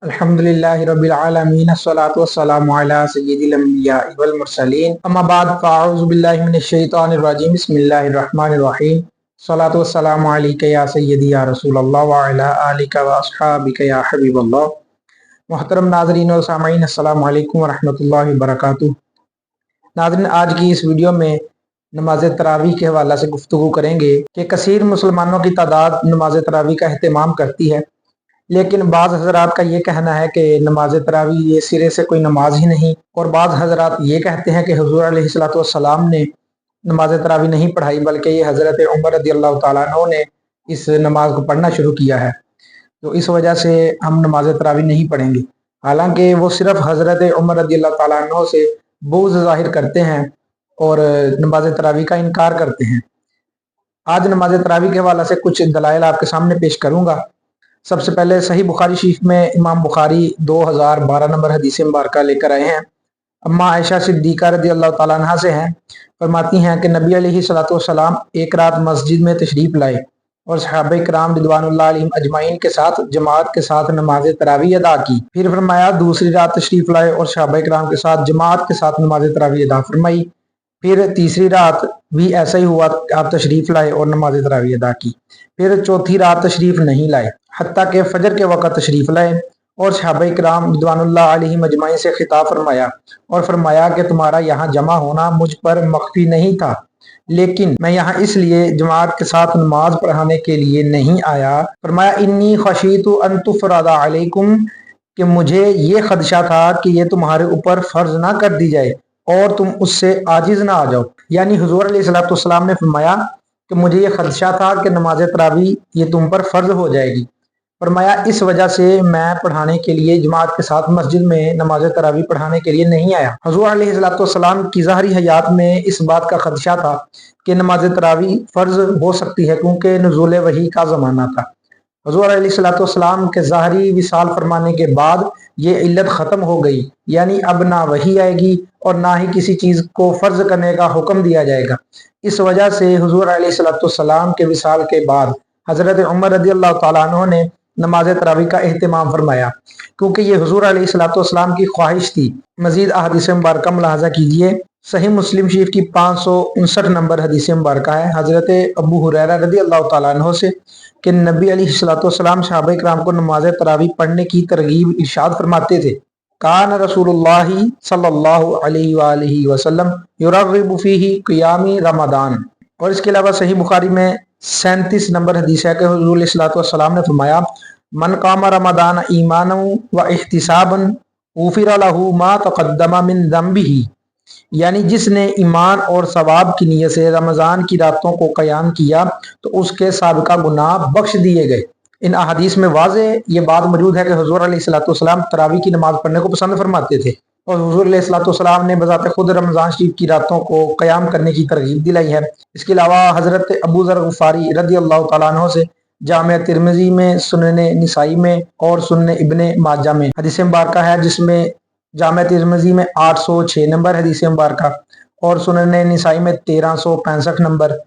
अल्हम्दुलिल्लाहि रब्बिल आलमीन अस्सलातु वस्सलामु अला सय्यिदिल अंबिया वल मुरसलीन अम्मा बाद फ़अऊज़ु बिल्लाहि मिनश शैतानिर रजीम बिस्मिल्लाहिर रहमानिर रहीम सलातु वस्सलामु अलैका या सय्यदी या रसूलल्लाह व अला आलिका व अस्हाबिका या हबीबल्लाह। मुहतरम नाज़रीन और सामईन, अस्सलामु अलैकुम व रहमतुल्लाहि व बरकातुहू। नाज़रीन, आज की इस वीडियो में नमाज तरावी के हवाले से गुफ्तगू करेंगे कि कसीर मुसलमानों की तादाद नमाज तरावी का अहतमाम करती है, लेकिन बाज़ हज़रात का ये कहना है कि नमाज तरावी ये सिरे से कोई नमाज ही नहीं, और बाज़ हज़रात ये कहते हैं कि हुज़ूर अलैहिस्सलातु वस्सलाम ने नमाज तरावी नहीं पढ़ाई, बल्कि ये हज़रत उमर रज़ियल्लाहु ताला अन्हु ने इस नमाज को पढ़ना शुरू किया है, तो इस वजह से हम नमाज तरावी नहीं पढ़ेंगे। हालांकि वो सिर्फ हज़रत उमर रज़ियल्लाहु ताला अन्हु से बुग़्ज़ ज़ाहिर करते हैं और नमाज तरावी का इनकार करते हैं। आज नमाज तरावी के हवाले से कुछ दलाइल आपके सामने पेश करूँगा। सबसे पहले सही बुखारी शरीफ में इमाम बुखारी 2012 नंबर हदीस मुबारक लेकर आए हैं। अम्मा आयशा सिद्दीक़ा रज़ियल्लाहु ताला अन्हा से हैं, फरमाती हैं कि नबी अलैहिस्सलातु वस्सलाम एक रात मस्जिद में तशरीफ़ लाए और सहाबा किराम रिदवानुल्लाह अलैहिम अजमाइन के साथ जमात के साथ नमाज तरावी अदा की। फिर फरमाया दूसरी रात तशरीफ़ लाए और सहाबा किराम के साथ जमात के साथ नमाज तरावी अदा फरमाई। फिर तीसरी रात भी ऐसा ही हुआ, आप तशरीफ़ लाए और नमाज तरावी अदा की। फिर चौथी रात तशरीफ़ नहीं लाए, हत्ता के फजर के वक़्त तशरीफ़ लाए और सहाबा किराम रिदवानुल्लाह अलैहिम अजमाइन से खिताब फरमाया और फरमाया कि तुम्हारा यहाँ जमा होना मुझ पर मख्फी नहीं था, लेकिन मैं यहाँ इसलिए जमात के साथ नमाज पढ़ाने के लिए नहीं आया। फरमाया इन्नी खशीतु अन तुफ़रदा अलैकुम, कि मुझे ये खदशा था कि ये तुम्हारे ऊपर फ़र्ज ना कर दी जाए और तुम उससे आजिज़ ना आ जाओ। यानी हुज़ूर अलैहिस्सलातु वस्सलाम ने फरमाया कि मुझे ये खदशा था कि नमाज तरावी ये तुम पर फ़र्ज हो जाएगी। फरमाया इस वजह से मैं पढ़ाने के लिए जमात के साथ मस्जिद में नमाज तरावी पढ़ाने के लिए नहीं आया। हुज़ूर अलैहिस्सलातु वस्सलाम की ज़ाहरी हयात में इस बात का खदशा था कि नमाज तरावी फ़र्ज हो सकती है, क्योंकि नुज़ूल वही का ज़माना था। हुज़ूर अलैहिस्सलातु वस्सलाम के ज़ाहरी विसाल फरमाने के बाद ये इल्लत ख़त्म हो गई, यानी अब ना वही आएगी और ना ही किसी चीज़ को फ़र्ज करने का हुक्म दिया जाएगा। इस वजह से हुज़ूर अलैहिस्सलातु वस्सलाम के विसाल के बाद हज़रत उमर रज़ियल्लाहु ताला अन्हु ने नमाज तरावी का एहतमाम फरमाया, क्योंकि ये हुज़ूर अलैहिस्सलातु वस्सलाम की ख्वाहिश थी। मज़ीद अहादीस मुबारक मुलाहज़ा कीजिए। सही मुस्लिम शरीफ की 559 नंबर हदीस मुबारक है हज़रत अबू हुरैरा रज़ियल्लाहु ताला अन्हु से कि नबी अलैहिस्सलातु वस्सलाम सहाबा किराम को नमाज तरावी पढ़ने की तरगीब इरशाद फरमाते थे। कान रसूलुल्लाहि सल्लल्लाहु अलैहि वसल्लम युरग़िबु फ़ीही क़ियामी रमज़ान। और इसके अलावा सही बुखारी में 37 नंबर हदीस है कि हुज़ूर अलैहिस्सलातु वस्सलाम ने फरमाया मन कामा रमज़ान ईमानन व इह्तिसाबन ग़ुफ़िर लहू मा तक़द्दम मिन ज़ंबिही, यानी जिसने ईमान और सवाब की नीयत से रमज़ान की रातों को क़याम किया तो उसके साबिक़ा गुनाह बख्श दिए गए। इन अहादीस में वाज़े ये बात मौजूद है कि हुज़ूर अलैहिस्सलातु वस्सलाम तरावी की नमाज पढ़ने को पसंद फरमाते थे, और हुज़ूर अलैहिस्सलातु वस्सलाम ने बज़ाते खुद रमज़ान शरीफ की रातों को क़याम करने की तरगीब दिलाई है। इसके अलावा हज़रत अबू ज़र ग़िफ़ारी रज़ियल्लाहु ताला अन्हु से जामे तिर्मिज़ी में, सुनन निसाई में और सुनन इब्ने माजा में हदीस मुबारक है, जिसमें जामे तिर्मिज़ी में 806 नंबर हदीस मुबारक और सुनन निसाई में 1365 नंबर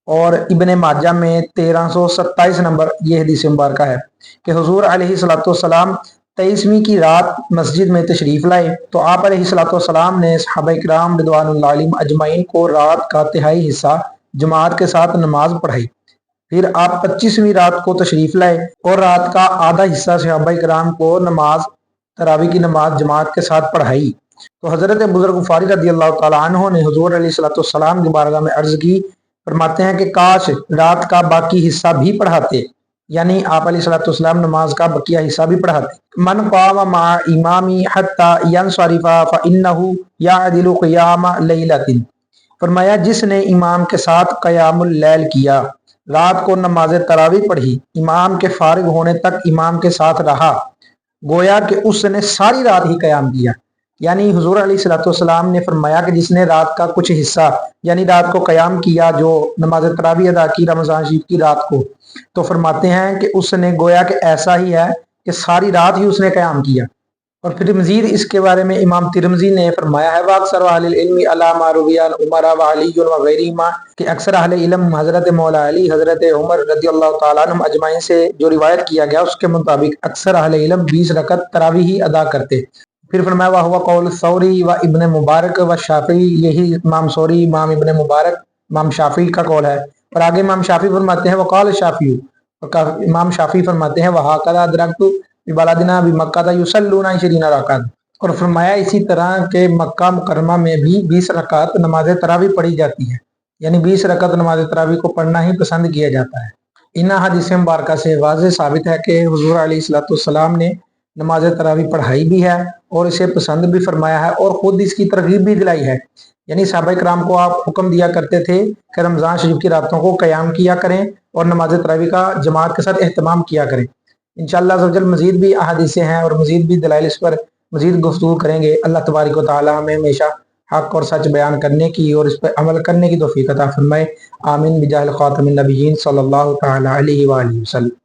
और इब्ने माजा में 1327 नंबर ये हदीस मुबारक है कि हुज़ूर अलैहिस्सलातु वस्सलाम 23वीं की रात मस्जिद में तशरीफ़ लाए तो आप अलैहिस्सलातु वस्सलाम ने सहाबा किराम रिदवानुल्लाह अलैहिम अजमाइन को रात का तिहाई हिस्सा जमात के साथ नमाज पढ़ाई। फिर आप 25वीं रात को तशरीफ़ लाए और रात का आधा हिस्सा सहाबा किराम को नमाज तरावी की नमाज जमात के साथ पढ़ाई। तो हज़रत अबू ज़र ग़िफ़ारी रज़ियल्लाहु ताला अन्हु ने हुज़ूर अलैहिस्सलातु वस्सलाम की बारगाह में अर्ज़ की, फरमाते हैं कि काश रात का बाकी हिस्सा भी पढ़ाते, यानी आप अलैहिस्सलातु वस्सलाम नमाज का बकिया हिस्सा भी पढ़ाते। मन क़ाम मअ इमामी हत्ता यंसरिफ़ा फ़इन्नहु यअदिलु क़ियाम लैलतिन। फरमाया जिसने इमाम के साथ क़यामुल लैल किया, रात को नमाज तरावी पढ़ी, इमाम के फारिग होने तक इमाम के साथ रहा, गोया कि उसने सारी रात ही क़याम किया। यानी हुज़ूर अलैहिस्सलातु वस्सलाम ने फरमाया कि जिसने रात का कुछ हिस्सा यानी रात को क़याम किया, जो नमाज तरावी अदा की रमज़ान शरीफ की रात को, तो फरमाते हैं कि उसने गोया कि ऐसा ही है कि सारी रात ही उसने क़याम किया। اور پھر مزید اس کے بارے میں امام ترمذی نے فرمایا ہے واکثر اہل العلم علی ما روی عن عمر و علی و غیرہما کہ اکثر اہل علم حضرت مولا علی حضرت عمر رضی اللہ تعالیٰ عنہم اجمعین سے جو روایت کیا گیا اس کے مطابق اکثر اہل علم 20 رکعت تراویح ہی ادا کرتے۔ پھر فرمایا وہو قول ثوری و ابن مبارک و شافعی، یہی امام ثوری، امام ابن مبارک، امام شافعی کا قول ہے۔ اور آگے امام شافعی فرماتے ہیں وقال شافعی، امام شافعی فرماتے ہیں وہکذا ادرکت ببلدنا بمکہ یصلون 20 رکعت، اور فرمایا اسی طرح کہ مکہ مکرمہ میں بھی 20 رکعت نماز تراویح پڑھی جاتی ہے، یعنی 20 رکعت نماز تراویح کو پڑھنا ہی پسند کیا جاتا ہے۔ ان حدیث مبارکہ سے واضح ثابت ہے کہ حضور علیہ الصلوۃ والسلام نے نماز تراویح پڑھائی بھی ہے اور اسے پسند بھی فرمایا ہے اور خود اس کی ترغیب بھی دلائی ہے۔ یعنی صحابہ کرام کو آپ حکم دیا کرتے تھے کہ رمضان شریف کی راتوں کو قیام کیا کریں اور نماز تراویح کا جماعت کے ساتھ اہتمام کیا کریں۔ انشاءاللہ عز و جل مزید بھی احادیثیں ہیں اور مزید بھی دلائل اس پر مزید گفتگو کریں گے۔ اللہ تبارک و تعالی ہمیں ہمیشہ حق اور سچ بیان کرنے کی اور اس پر عمل کرنے کی توفیق عطا فرمائے۔ آمین بجاہ خاتم النبیین صلی اللہ تعالی علیہ وآلہ وسلم۔